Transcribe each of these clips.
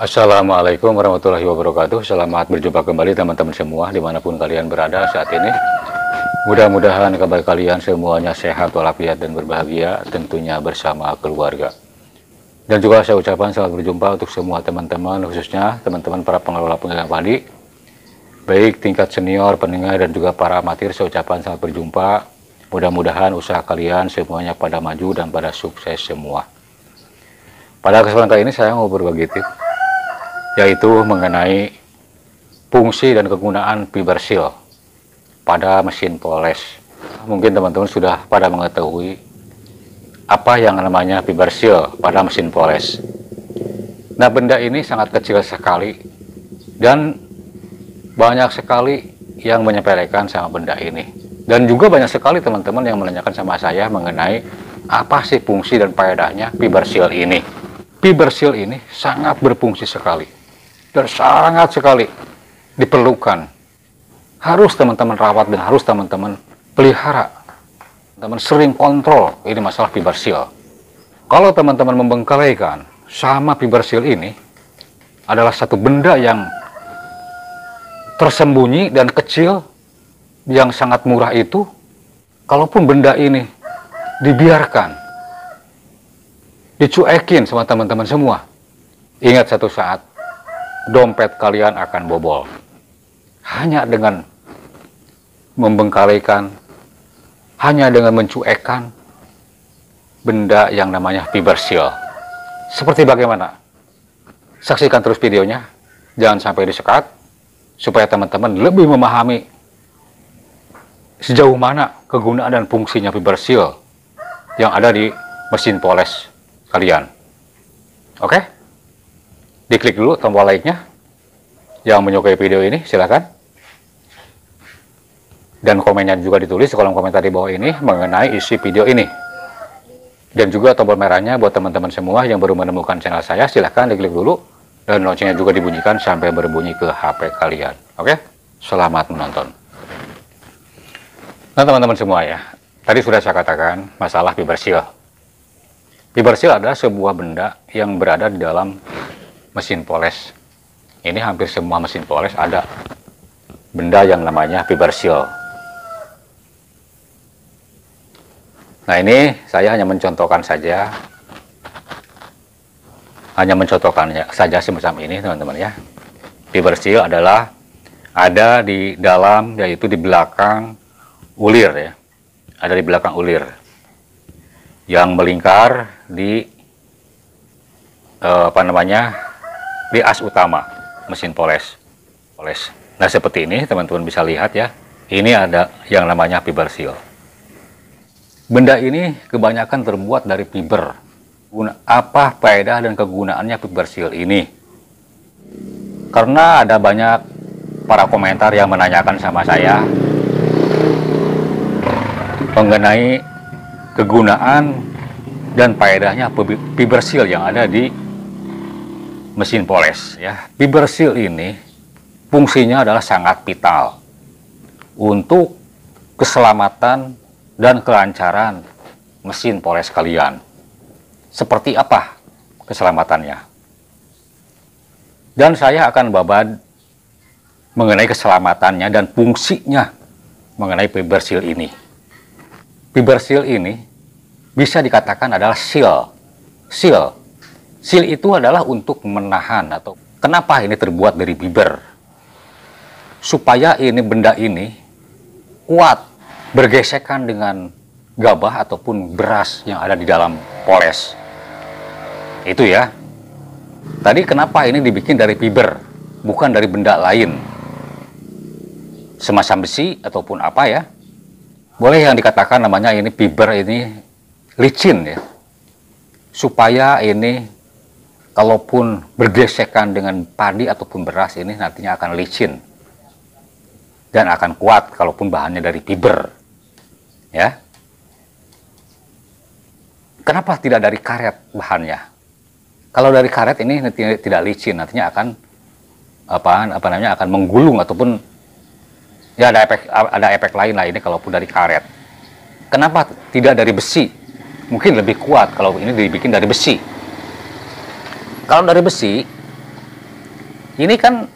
Assalamualaikum warahmatullahi wabarakatuh. Selamat berjumpa kembali teman-teman semua dimanapun kalian berada saat ini. Mudah-mudahan kabar kalian semuanya sehat walafiat dan berbahagia, tentunya bersama keluarga. Dan juga saya ucapkan selamat berjumpa untuk semua teman-teman, khususnya teman-teman para pengelola penggilingan padi, baik tingkat senior, pendengar, dan juga para amatir. Saya ucapkan selamat berjumpa. Mudah-mudahan usaha kalian semuanya pada maju dan pada sukses semua. Pada kesempatan kali ini saya mau berbagi tips, yaitu mengenai fungsi dan kegunaan fiber seal pada mesin poles. Mungkin teman-teman sudah pada mengetahui apa yang namanya fiber seal pada mesin poles. Nah, benda ini sangat kecil sekali dan banyak sekali yang menyepelekan sama benda ini. Dan juga banyak sekali teman-teman yang menanyakan sama saya mengenai apa sih fungsi dan faedahnya fiber seal ini. Fiber seal ini sangat berfungsi sekali dan sangat sekali diperlukan. Harus teman-teman rawat dan harus teman-teman pelihara. Teman sering kontrol ini masalah fiber seal. Kalau teman-teman membengkelaikan sama fiber seal ini adalah satu benda yang tersembunyi dan kecil yang sangat murah itu, kalaupun benda ini dibiarkan, dicuekin sama teman-teman semua, ingat satu saat dompet kalian akan bobol. Hanya dengan membengkalikan, hanya dengan mencuekkan benda yang namanya fiber seal. Seperti bagaimana? Saksikan terus videonya, jangan sampai disekat, supaya teman-teman lebih memahami sejauh mana kegunaan dan fungsinya fiber seal yang ada di mesin poles kalian. Oke? Diklik dulu tombol like-nya. Yang menyukai video ini silakan. Dan komennya juga ditulis di kolom komentar di bawah ini mengenai isi video ini. Dan juga tombol merahnya buat teman-teman semua yang baru menemukan channel saya, silahkan diklik dulu. Dan loncengnya juga dibunyikan sampai berbunyi ke HP kalian. Oke? Selamat menonton. Nah teman-teman semua ya, tadi sudah saya katakan masalah fiber seal. Fiber seal adalah sebuah benda yang berada di dalam mesin poles. Ini hampir semua mesin poles ada benda yang namanya fiber seal. Nah ini saya hanya mencontohkan saja, saja semacam ini teman-teman ya. Fiber seal adalah ada di dalam, yaitu di belakang ulir ya, ada di belakang ulir yang melingkar di di as utama mesin poles. Nah seperti ini teman-teman bisa lihat ya, ini ada yang namanya fiber seal. Benda ini kebanyakan terbuat dari fiber. Apa faedah dan kegunaannya fiber seal ini? Karena ada banyak para komentar yang menanyakan sama saya mengenai kegunaan dan faedahnya fiber seal yang ada di mesin poles ya. Fiber seal ini fungsinya adalah sangat vital untuk keselamatan dan kelancaran mesin poles kalian. Seperti apa keselamatannya? Dan saya akan babad mengenai keselamatannya dan fungsinya mengenai fiber seal ini. Fiber seal ini bisa dikatakan adalah seal. Seal itu adalah untuk menahan, atau kenapa ini terbuat dari fiber? Supaya ini benda ini kuat bergesekan dengan gabah ataupun beras yang ada di dalam poles. Itu ya. Tadi kenapa ini dibikin dari fiber, bukan dari benda lain? Semacam besi ataupun apa ya? Boleh yang dikatakan namanya ini fiber ini licin ya. Supaya ini kalaupun bergesekan dengan padi ataupun beras, ini nantinya akan licin dan akan kuat kalaupun bahannya dari fiber, ya. Kenapa tidak dari karet bahannya? Kalau dari karet ini tidak licin, nantinya akan akan menggulung ataupun ya ada efek lain lah ini kalaupun dari karet. Kenapa tidak dari besi? Mungkin lebih kuat kalau ini dibikin dari besi. Kalau dari besi, ini kan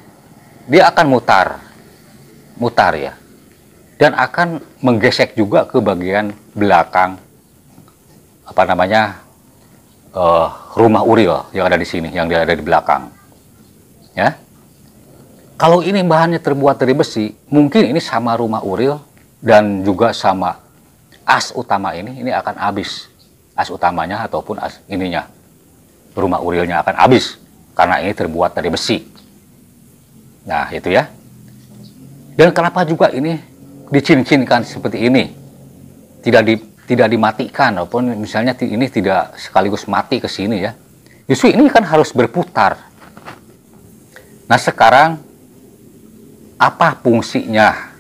dia akan mutar ya, dan akan menggesek juga ke bagian belakang rumah Uril yang ada di sini, yang ada di belakang, ya. Kalau ini bahannya terbuat dari besi, mungkin ini sama rumah Uril dan juga sama as utama ini akan habis. As utamanya ataupun as ininya, rumah Urilnya akan habis karena ini terbuat dari besi. Nah, itu ya. Dan kenapa juga ini dicin-cinkan seperti ini? Tidak dimatikan, ataupun misalnya ini tidak sekaligus mati ke sini ya. Justru ini kan harus berputar. Nah, sekarang apa fungsinya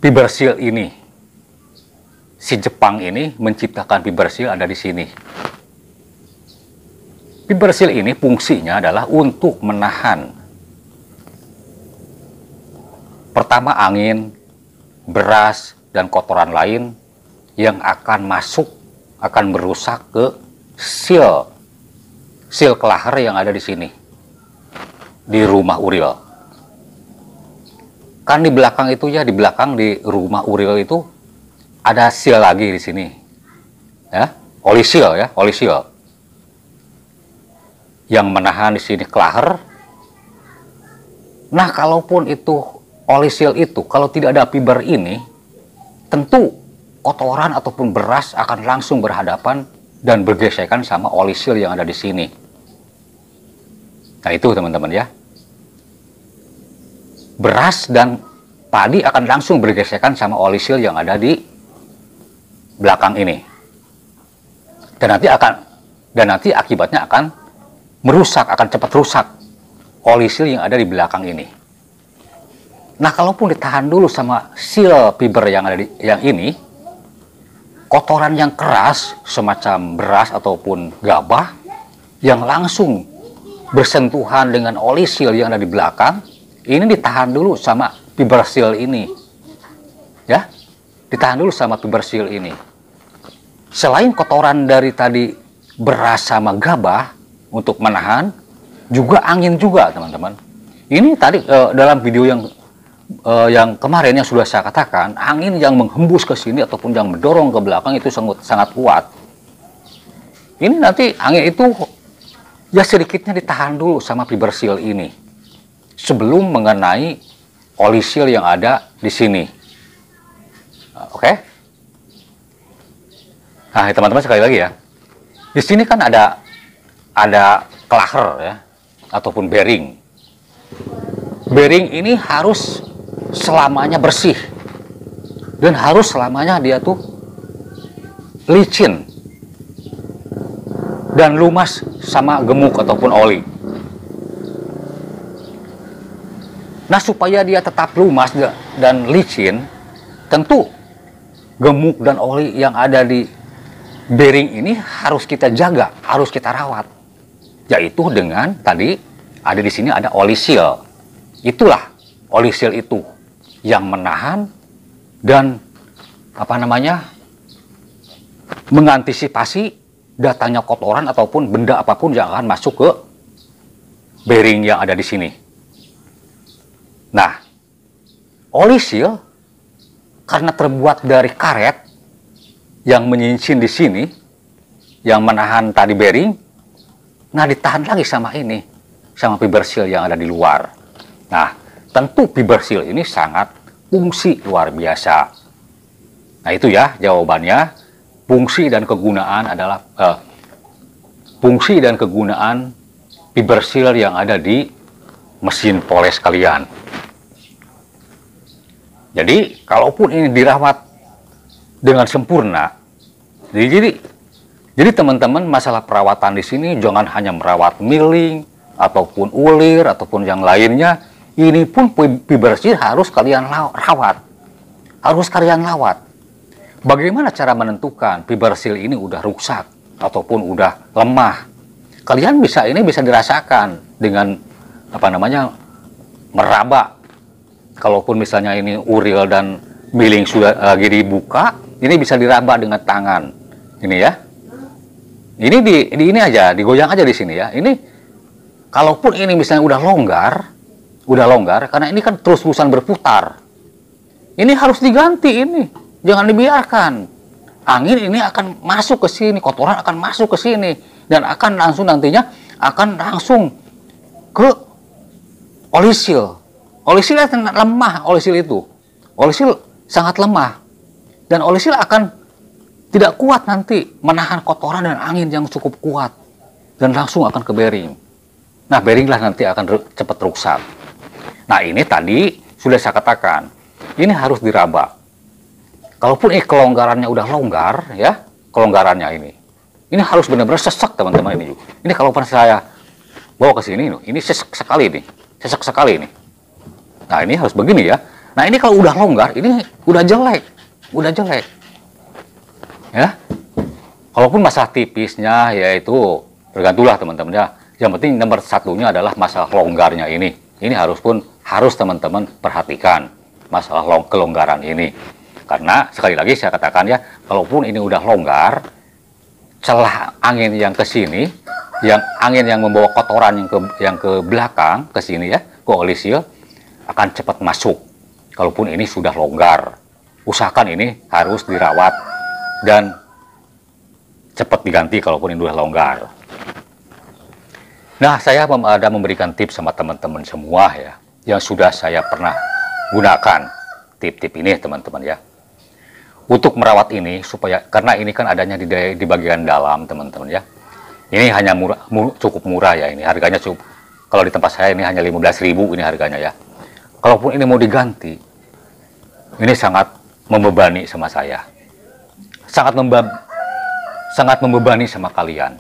fiber seal ini? Si Jepang ini menciptakan fiber seal ada di sini. Fiber seal ini fungsinya adalah untuk menahan pertama angin, beras, dan kotoran lain yang akan masuk, akan merusak ke seal kelaher yang ada di sini, di rumah Uril. Kan di belakang itu ya, di belakang di rumah Uril itu ada seal lagi di sini, ya, oli seal yang menahan di sini kelaher. Nah, kalaupun itu oli seal itu, kalau tidak ada fiber ini, tentu kotoran ataupun beras akan langsung berhadapan dan bergesekan sama oli seal yang ada di sini. Nah, itu teman-teman ya. Beras dan padi akan langsung bergesekan sama oli seal yang ada di belakang ini, dan nanti akibatnya akan merusak, akan cepat rusak oli seal yang ada di belakang ini. Nah, kalaupun ditahan dulu sama seal fiber yang ada yang ini, kotoran yang keras semacam beras ataupun gabah yang langsung bersentuhan dengan oli seal yang ada di belakang, ini ditahan dulu sama fiber seal ini, ya. Ditahan dulu sama fiber seal ini. Selain kotoran dari tadi beras sama gabah untuk menahan, juga angin juga, teman-teman. Ini tadi dalam video yang kemarin yang sudah saya katakan, angin yang menghembus ke sini ataupun yang mendorong ke belakang itu sangat kuat. Ini nanti angin itu ya sedikitnya ditahan dulu sama fiber seal ini sebelum mengenai oli seal yang ada di sini. Oke. Nah, teman-teman, sekali lagi ya. Di sini kan ada kelaher ya, ataupun bearing. Bearing ini harus selamanya bersih dan harus selamanya dia tuh licin dan lumas sama gemuk ataupun oli. Nah, supaya dia tetap lumas dan licin, tentu gemuk dan oli yang ada di bearing ini harus kita jaga, harus kita rawat. Yaitu dengan tadi ada di sini ada oli seal. Itulah oli seal itu yang menahan dan mengantisipasi datangnya kotoran ataupun benda apapun yang akan masuk ke bearing yang ada di sini. Nah, oli seal karena terbuat dari karet yang menyincin di sini, yang menahan tadi bearing, nah ditahan lagi sama ini, sama fiber seal yang ada di luar. Nah, tentu fiber seal ini sangat fungsi luar biasa. Nah, itu ya jawabannya. Fungsi dan kegunaan adalah fungsi dan kegunaan fiber seal yang ada di mesin poles kalian. Jadi, kalaupun ini dirawat dengan sempurna, jadi Jadi teman-teman, masalah perawatan di sini jangan hanya merawat miling ataupun ulir ataupun yang lainnya. Ini pun fibersil harus kalian rawat. Harus kalian rawat. Bagaimana cara menentukan fibersil ini udah rusak ataupun udah lemah? Kalian bisa dirasakan dengan meraba. Kalaupun misalnya ini uril dan miling sudah lagi dibuka, ini bisa diraba dengan tangan. Ini ya. Ini ini aja, digoyang aja di sini ya. Ini kalaupun ini misalnya udah longgar karena ini kan terus-terusan berputar. Ini harus diganti ini. Jangan dibiarkan. Angin ini akan masuk ke sini, kotoran akan masuk ke sini dan akan langsung nantinya ke olisil. Olisil lemah, olisil itu. Olisil sangat lemah. Dan olisil akan tidak kuat nanti menahan kotoran dan angin yang cukup kuat dan langsung akan ke bearing. Nah, bearinglah nanti akan cepat rusak. Nah, ini tadi sudah saya katakan, ini harus diraba. Kalaupun kelonggarannya udah longgar, ya, kelonggarannya ini harus benar-benar sesek teman-teman ini juga. Ini kalau pernah saya bawa ke sini, ini sesek sekali nih. Nah, ini harus begini ya. Nah, ini kalau udah longgar, ini udah jelek. Ya, kalaupun masalah tipisnya yaitu tergantunglah teman-teman ya. Yang penting nomor satunya adalah masalah longgarnya ini. Ini harus teman-teman perhatikan masalah kelonggaran ini. Karena sekali lagi saya katakan ya, kalaupun ini udah longgar, celah angin yang ke sini, angin yang membawa kotoran yang ke belakang ke sini ya, ke olisil akan cepat masuk. Kalaupun ini sudah longgar, usahakan ini harus dirawat dan cepat diganti kalaupun ini sudah longgar. Nah, saya ada memberikan tips sama teman-teman semua ya, yang sudah saya pernah gunakan tip-tip ini teman-teman ya. Untuk merawat ini karena ini kan adanya di bagian dalam teman-teman ya. Ini hanya cukup murah ya, ini harganya cukup. Kalau di tempat saya ini hanya 15.000 ini harganya ya. Kalaupun ini mau diganti, ini sangat membebani sama saya. Sangat membebani sama kalian.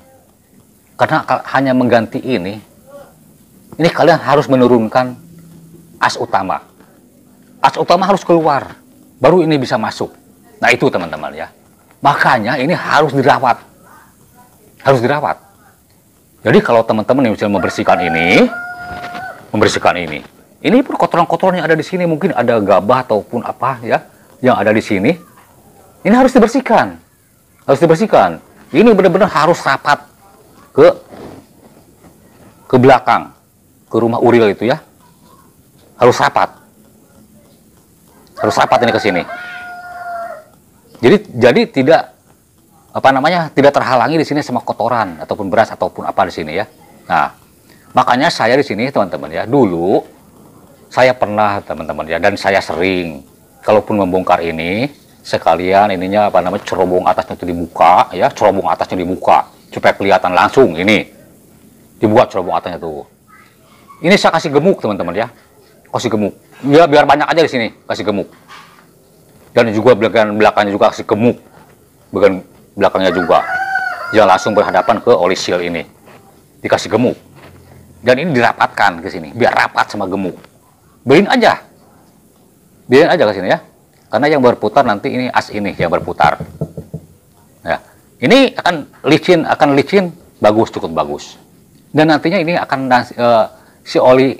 Karena hanya mengganti ini kalian harus menurunkan as utama. As utama harus keluar, baru ini bisa masuk. Nah, itu teman-teman ya. Makanya ini harus dirawat. Harus dirawat. Jadi kalau teman-teman yang bisa membersihkan ini pun kotoran-kotoran yang ada di sini, mungkin ada gabah ataupun apa ya yang ada di sini. Ini harus dibersihkan. Harus dibersihkan. Ini benar-benar harus rapat ke belakang, ke rumah uril itu ya. Harus rapat. Harus rapat ini ke sini. Jadi tidak tidak terhalangi di sini sama kotoran ataupun beras ataupun apa di sini ya. Nah, makanya saya di sini teman-teman ya, dulu saya pernah teman-teman ya, dan saya sering kalaupun membongkar ini sekalian cerobong atasnya itu dibuka ya, cerobong atasnya dibuka supaya kelihatan langsung ini. Dibuat cerobong atasnya tuh. Ini saya kasih gemuk teman-teman ya. Kasih gemuk. Ya biar banyak aja di sini kasih gemuk. Dan juga belakangnya juga kasih gemuk. Bagian belakangnya juga. Jangan langsung berhadapan ke olisil ini. Dikasih gemuk. Dan ini dirapatkan ke sini biar rapat sama gemuk. Biarin aja ke sini ya. Karena yang berputar nanti ini as ini yang berputar. Ya. Ini akan licin bagus, cukup bagus. Dan nantinya ini akan si oli,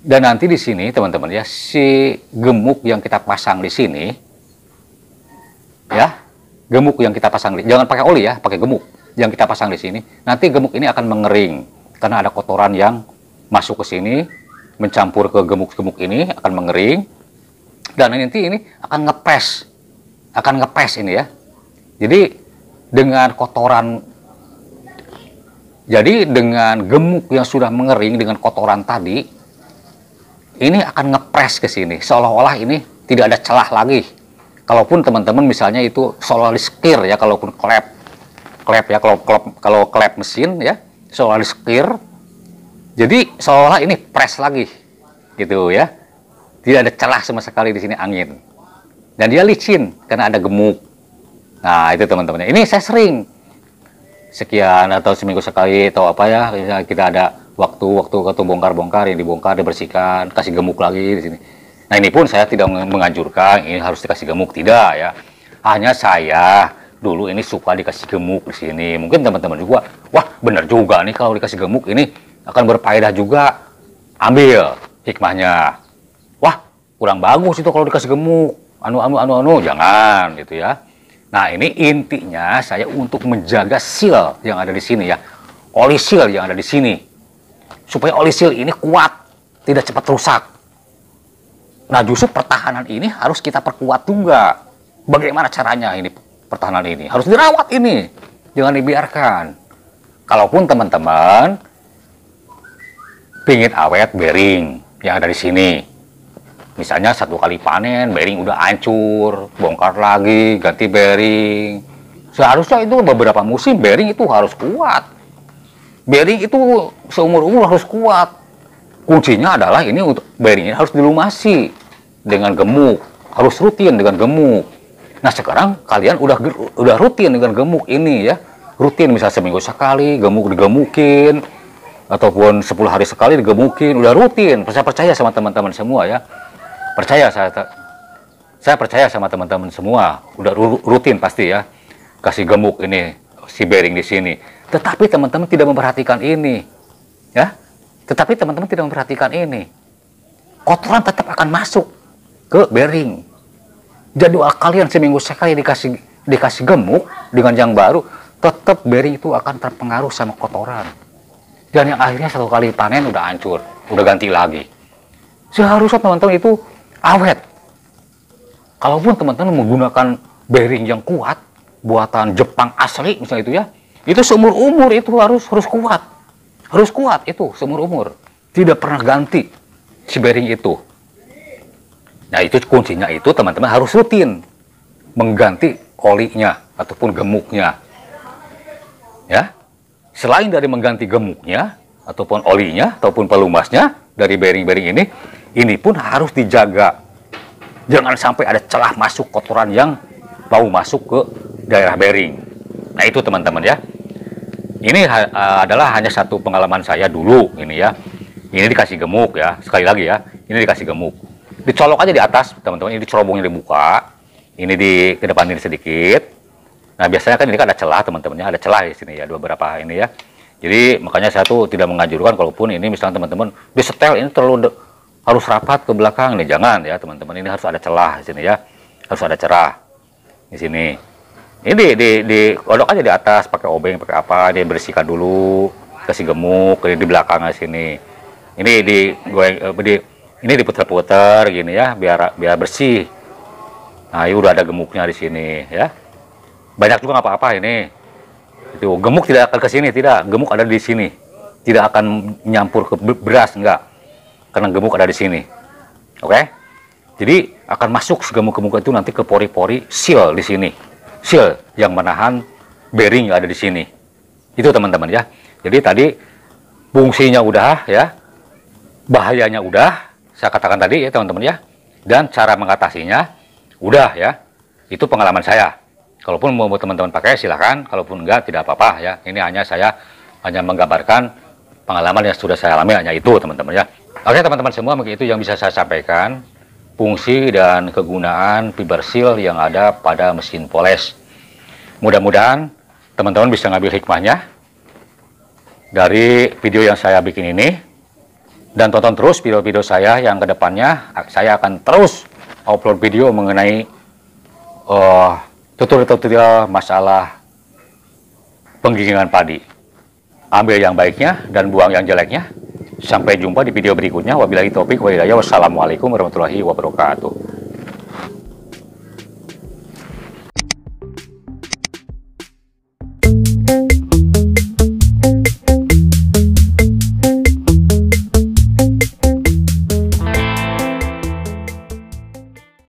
dan nanti di sini teman-teman ya, si gemuk yang kita pasang di sini ya, gemuk yang kita pasang jangan pakai oli ya, pakai gemuk yang kita pasang di sini. Nanti gemuk ini akan mengering karena ada kotoran yang masuk ke sini mencampur ke gemuk-gemuk ini, akan mengering. Dan nanti ini akan ngepres ini ya. Jadi dengan gemuk yang sudah mengering dengan kotoran tadi, ini akan ngepres ke sini seolah-olah ini tidak ada celah lagi. Kalaupun teman-teman misalnya itu seolah disekir ya, kalaupun klep ya, kalau klep mesin ya seolah disekir, jadi seolah ini press lagi gitu ya. Tidak ada celah sama sekali di sini angin. Dan dia licin karena ada gemuk. Nah, itu teman-teman. Ini saya sering sekian atau seminggu sekali atau apa ya, misalnya kita ada waktu atau bongkar-bongkar, yang dibongkar dibersihkan, kasih gemuk lagi di sini. Nah ini pun saya tidak menganjurkan ini harus dikasih gemuk, tidak ya. Hanya saya dulu ini suka dikasih gemuk di sini. Mungkin teman-teman juga, wah benar juga nih kalau dikasih gemuk ini akan berfaedah juga. Ambil hikmahnya. Wah kurang bagus itu kalau dikasih gemuk. Jangan gitu ya. Nah ini intinya saya untuk menjaga seal yang ada di sini ya, oli seal yang ada di sini, supaya oli seal ini kuat, tidak cepat rusak. Nah justru pertahanan ini harus kita perkuat juga. Bagaimana caranya ini pertahanan ini? Harus dirawat ini, jangan dibiarkan. Kalaupun teman-teman pingin awet bearing yang ada di sini, misalnya 1 kali panen, bearing udah hancur, bongkar lagi, ganti bearing. Seharusnya itu beberapa musim bearing itu harus kuat. Bearing itu seumur-umur harus kuat. Kuncinya adalah ini untuk bearing ini harus dilumasi dengan gemuk, harus rutin dengan gemuk. Nah sekarang kalian udah rutin dengan gemuk ini ya, rutin misalnya seminggu sekali gemuk digemukin, ataupun 10 hari sekali digemukin, udah rutin. Saya percaya sama teman-teman semua ya. Saya percaya sama teman-teman semua, udah rutin pasti ya, kasih gemuk ini si bearing di sini. Tetapi teman-teman tidak memperhatikan ini, ya. Tetapi teman-teman tidak memperhatikan ini, kotoran tetap akan masuk ke bearing. Jadwal kalian seminggu sekali dikasih gemuk dengan yang baru, tetap bearing itu akan terpengaruh sama kotoran. Dan yang akhirnya 1 kali panen udah hancur, udah ganti lagi. Seharusnya teman-teman itu awet. Kalaupun teman-teman menggunakan bearing yang kuat, buatan Jepang asli misalnya itu ya, itu seumur umur itu harus kuat. Harus kuat itu seumur umur. Tidak pernah ganti si bearing itu. Nah itu kuncinya itu teman-teman harus rutin mengganti olinya ataupun gemuknya. Ya. Selain dari mengganti gemuknya ataupun olinya ataupun pelumasnya dari bearing-bearing ini pun harus dijaga. Jangan sampai ada celah masuk kotoran yang mau masuk ke daerah bearing. Nah itu teman-teman ya. Ini adalah hanya satu pengalaman saya dulu ini ya. Ini dikasih gemuk ya, sekali lagi ya. Ini dikasih gemuk. Dicolok aja di atas teman-teman, ini cerobongnya dibuka. Ini dikedepanin sedikit. Nah biasanya kan ini kan ada celah teman-temannya, ada celah di sini ya, beberapa ini ya. Jadi makanya saya tuh tidak menganjurkan kalaupun ini misalnya teman-teman disetel ini terlalu harus rapat ke belakang nih, jangan ya teman-teman. Ini harus ada celah di sini ya, harus ada cerah di sini. Ini dikodok aja di atas pakai obeng pakai apa, dia bersihkan dulu, kasih gemuk di belakangnya sini. Ini ini diputar-putar gini ya, biar bersih. Nah ini udah ada gemuknya di sini ya. Banyak juga nggak apa-apa ini. Itu gemuk tidak akan ke sini, tidak. Gemuk ada di sini. Tidak akan nyampur ke beras, enggak. Karena gemuk ada di sini. Oke? Jadi akan masuk gemuk-gemuk itu nanti ke pori-pori seal di sini. Seal yang menahan bearing yang ada di sini. Itu teman-teman ya. Jadi tadi fungsinya udah ya. Bahayanya udah saya katakan tadi ya teman-teman ya. Dan cara mengatasinya udah ya. Itu pengalaman saya. Kalaupun mau teman-teman pakai silahkan, kalaupun enggak tidak apa-apa ya. Ini saya hanya menggambarkan pengalaman yang sudah saya alami, hanya itu teman-teman ya. Oke teman-teman semua, mungkin itu yang bisa saya sampaikan. Fungsi dan kegunaan fiber seal yang ada pada mesin poles. Mudah-mudahan teman-teman bisa ngambil hikmahnya dari video yang saya bikin ini. Dan tonton terus video-video saya yang kedepannya. Saya akan terus upload video mengenai tutorial masalah penggilingan padi. Ambil yang baiknya dan buang yang jeleknya. Sampai jumpa di video berikutnya. Wabillahi taufiq wa hidayah. Wassalamualaikum warahmatullahi wabarakatuh.